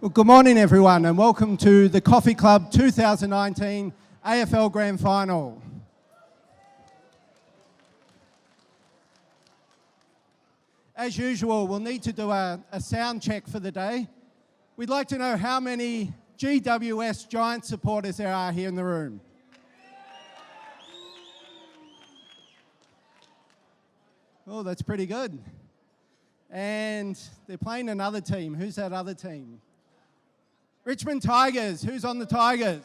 Well, good morning, everyone, and welcome to the Coffee Club 2019 AFL Grand Final. As usual, we'll need to do a sound check for the day. We'd like to know how many GWS Giants supporters there are here in the room. Oh, that's pretty good. And they're playing another team. Who's that other team? Richmond Tigers. Who's on the Tigers?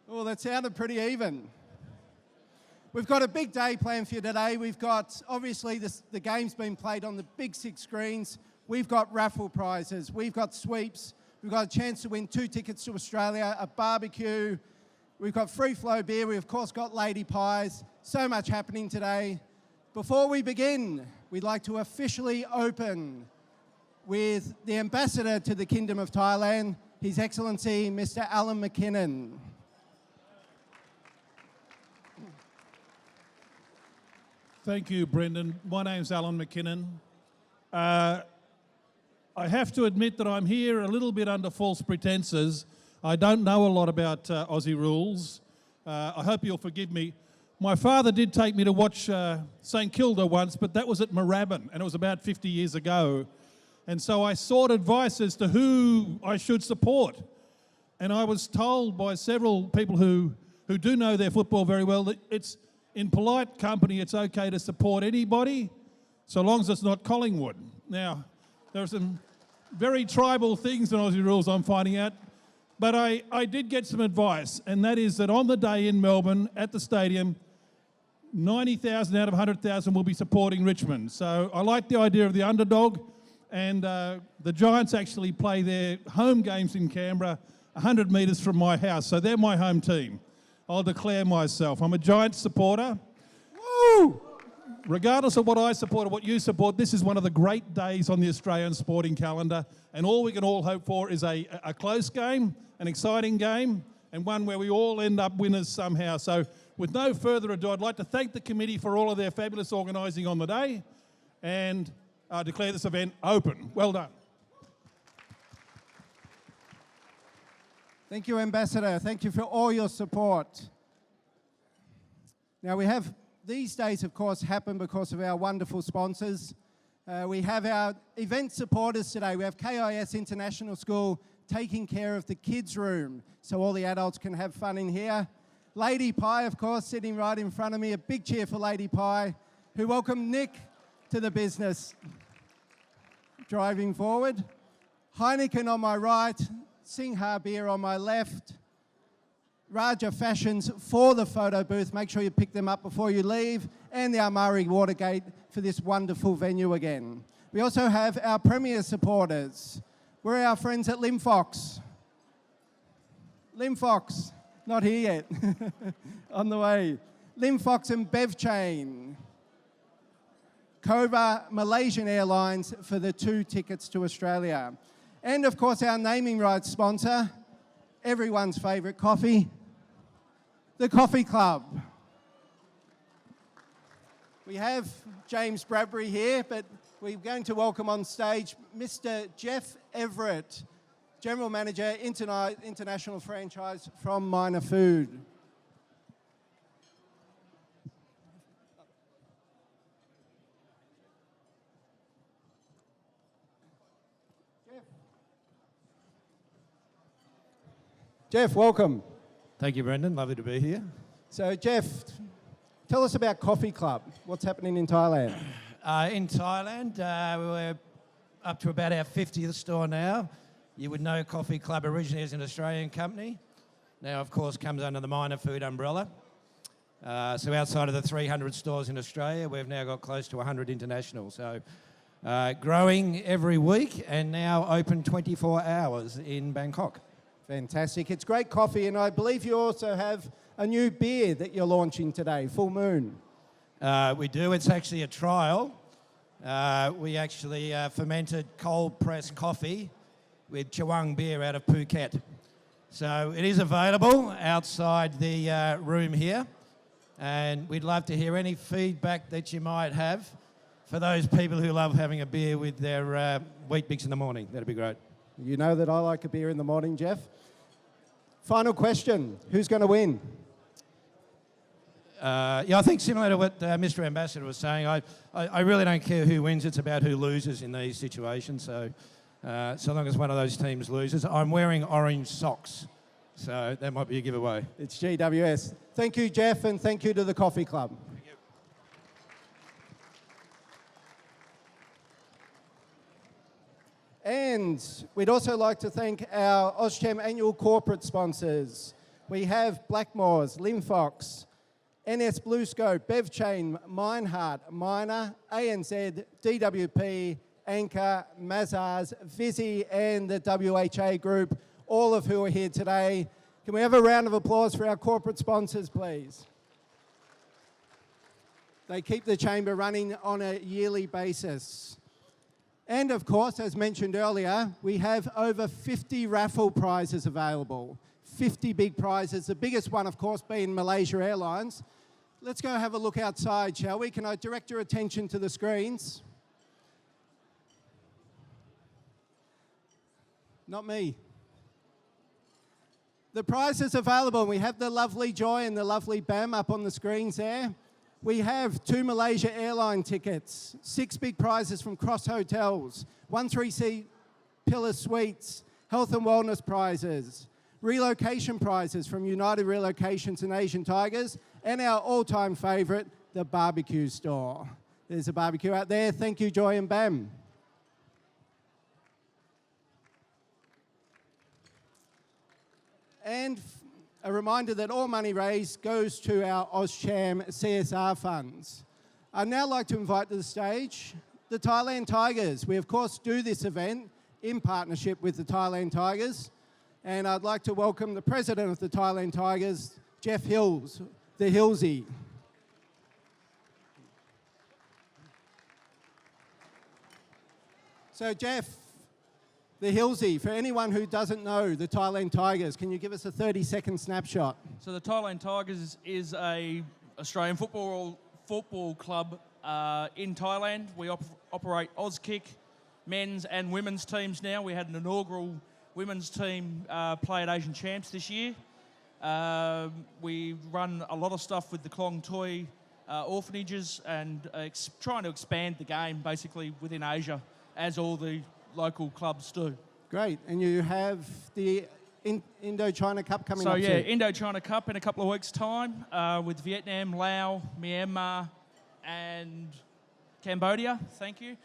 Oh, that sounded pretty even. We've got a big day planned for you today. We've got, obviously, the game's been played on the big 6 screens. We've got raffle prizes. We've got sweeps. We've got a chance to win 2 tickets to Australia, a barbecue. We've got free flow beer. We've, of course, got lady pies. So much happening today. Before we begin, we'd like to officially open with the ambassador to the Kingdom of Thailand, His Excellency, Mr. Alan McKinnon. Thank you, Brendan. My name's Alan McKinnon. I have to admit that I'm here a little bit under false pretenses. I don't know a lot about Aussie rules. I hope you'll forgive me. My father did take me to watch St Kilda once, but that was at Moorabbin, and it was about 50 years ago. And so I sought advice as to who I should support. And I was told by several people who do know their football very well that it's in polite company, it's okay to support anybody, so long as it's not Collingwood. Now, there are some very tribal things in Aussie rules I'm finding out, but I did get some advice, and that is that on the day in Melbourne at the stadium, 90,000 out of 100,000 will be supporting Richmond. So I like the idea of the underdog, and the Giants actually play their home games in Canberra 100 metres from my house, so they're my home team. I'll declare myself. I'm a Giants supporter. Woo! Regardless of what I support or what you support, this is one of the great days on the Australian sporting calendar, and all we can all hope for is a close game, an exciting game, and one where we all end up winners somehow. So with no further ado, I'd like to thank the committee for all of their fabulous organising on the day, and declare this event open. Well done. Thank you, Ambassador. Thank you for all your support. Now, these days, of course, happen because of our wonderful sponsors. We have our event supporters today. We have KIS International School taking care of the kids' room so all the adults can have fun in here. Lady Pie, of course, sitting right in front of me. A big cheer for Lady Pie, who welcomed Nick to the business. Driving forward. Heineken on my right. Singha Beer on my left. Raja Fashions for the photo booth. Make sure you pick them up before you leave. And the Armari Watergate for this wonderful venue again. We also have our premier supporters. We're our friends at Limfox. Limfox, not here yet. On the way. Limfox and Bevchain. Cobra Malaysian Airlines for the 2 tickets to Australia. And, of course, our naming rights sponsor, everyone's favourite coffee, the Coffee Club. We have James Bradbury here, but we're going to welcome on stage Mr. Jeff Everett, General Manager, International Franchise from Minor Food. Jeff, welcome. Thank you, Brendan. Lovely to be here. So, Jeff, tell us about Coffee Club. What's happening in Thailand? In Thailand, we're up to about our 50th store now. You would know Coffee Club originally is an Australian company. Now, of course, comes under the Minor Food umbrella. So outside of the 300 stores in Australia, we've now got close to 100 international. So growing every week and now open 24 hours in Bangkok. Fantastic. It's great coffee, and I believe you also have a new beer that you're launching today, Full Moon. We do. It's actually a trial. We actually fermented cold-pressed coffee with Chawang beer out of Phuket. So it is available outside the room here, and we'd love to hear any feedback that you might have for those people who love having a beer with their wheat bix in the morning. That'd be great. You know that I like a beer in the morning, Jeff. Final question, who's going to win? Yeah, I think similar to what Mr. Ambassador was saying, I really don't care who wins, it's about who loses in these situations. So long as one of those teams loses, I'm wearing orange socks, so that might be a giveaway. It's GWS. Thank you, Jeff, and thank you to the Coffee Club. Thank you. And we'd also like to thank our Auscham annual corporate sponsors. We have Blackmores, Linfox, NS BlueScope, BevChain, Mineheart, Miner, ANZ, DWP, Anchor, Mazars, Vizzy, and the WHA Group, all of who are here today. Can we have a round of applause for our corporate sponsors, please? They keep the chamber running on a yearly basis. And of course, as mentioned earlier, we have over 50 raffle prizes available. 50 big prizes, the biggest one, of course, being Malaysia Airlines. Let's go have a look outside, shall we? Can I direct your attention to the screens? Not me. The prizes available, we have the lovely Joy and the lovely Bam up on the screens there. We have 2 Malaysia airline tickets, 6 big prizes from Cross Hotels, 1 3-seat Pillar Suites, health and wellness prizes, relocation prizes from United Relocations and Asian Tigers, and our all-time favourite, the barbecue store. There's a barbecue out there. Thank you, Joy and Bam. And a reminder that all money raised goes to our Auscham CSR funds. I'd now like to invite to the stage the Thailand Tigers. We, of course, do this event in partnership with the Thailand Tigers. And I'd like to welcome the president of the Thailand Tigers, Jeff Hills, the Hillsy. So, Jeff, the Hillsy, for anyone who doesn't know the Thailand Tigers, can you give us a 30-second snapshot? So the Thailand Tigers is a Australian football club in Thailand. We operate Auskick, men's and women's teams now. We had an inaugural women's team play at Asian Champs this year. We run a lot of stuff with the Klong Toi orphanages and trying to expand the game basically within Asia, as all the local clubs do. Great. And you have the Indo-China Cup coming up So, yeah, soon. Indo-China Cup in a couple of weeks' time with Vietnam, Laos, Myanmar and Cambodia. Thank you.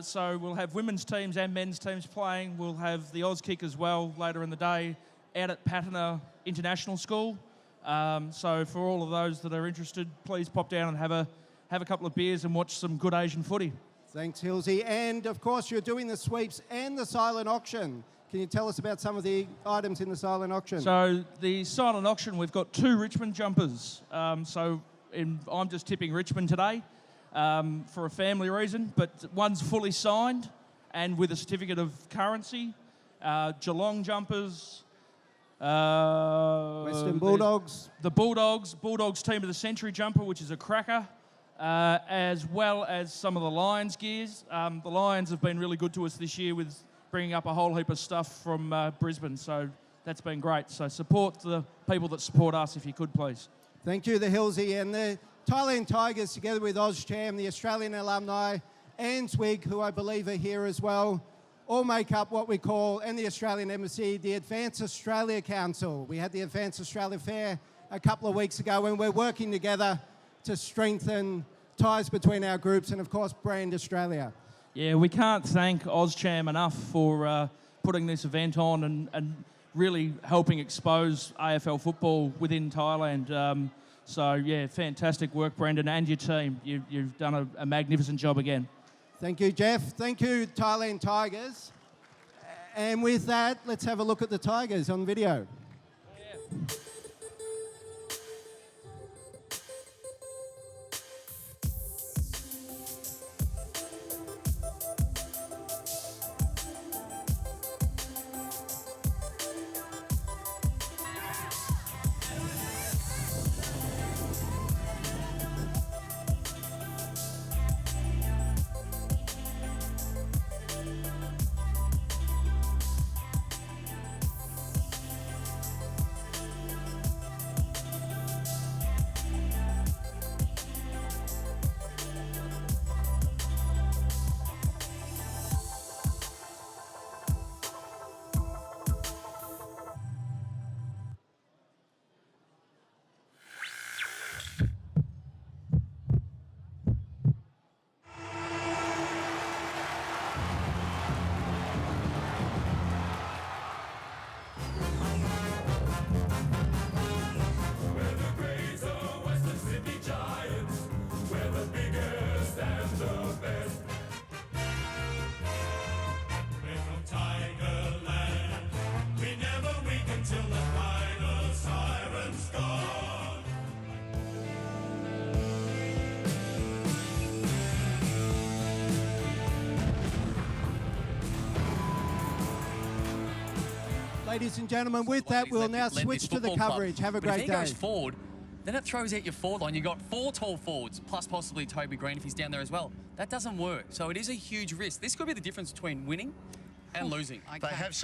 So we'll have women's teams and men's teams playing. We'll have the Auskick as well later in the day out at Patna International School. So for all of those that are interested, please pop down and have a couple of beers and watch some good Asian footy. Thanks, Hillsy. And, of course, you're doing the sweeps and the silent auction. Can you tell us about some of the items in the silent auction? So the silent auction, we've got 2 Richmond jumpers. I'm just tipping Richmond today for a family reason, but one's fully signed and with a certificate of currency. Geelong jumpers. Western Bulldogs. The Bulldogs Team of the Century jumper, which is a cracker. As well as some of the Lions gears. The Lions have been really good to us this year with bringing up a whole heap of stuff from Brisbane, so that's been great. So support the people that support us if you could, please. Thank you, the Hillsy. And the Thailand Tigers, together with Auscham, the Australian alumni, and SWIG, who I believe are here as well, all make up what we call, and the Australian Embassy, the Advance Australia Council. We had the Advance Australia Fair a couple of weeks ago, and we're working together to strengthen ties between our groups and, of course, brand Australia. Yeah, we can't thank Auscham enough for putting this event on and really helping expose AFL football within Thailand. So, yeah, fantastic work, Brendan, and your team. You've done a magnificent job again. Thank you, Jeff. Thank you, Thailand Tigers. And with that, let's have a look at the Tigers on video. Yeah. Ladies and gentlemen, with that, we'll now switch to the coverage. Have a great If he day. goes forward, then it throws out your forward line. You've got 4 tall forwards, plus possibly Toby Green if he's down there as well. That doesn't work. So it is a huge risk. This could be the difference between winning and losing. They have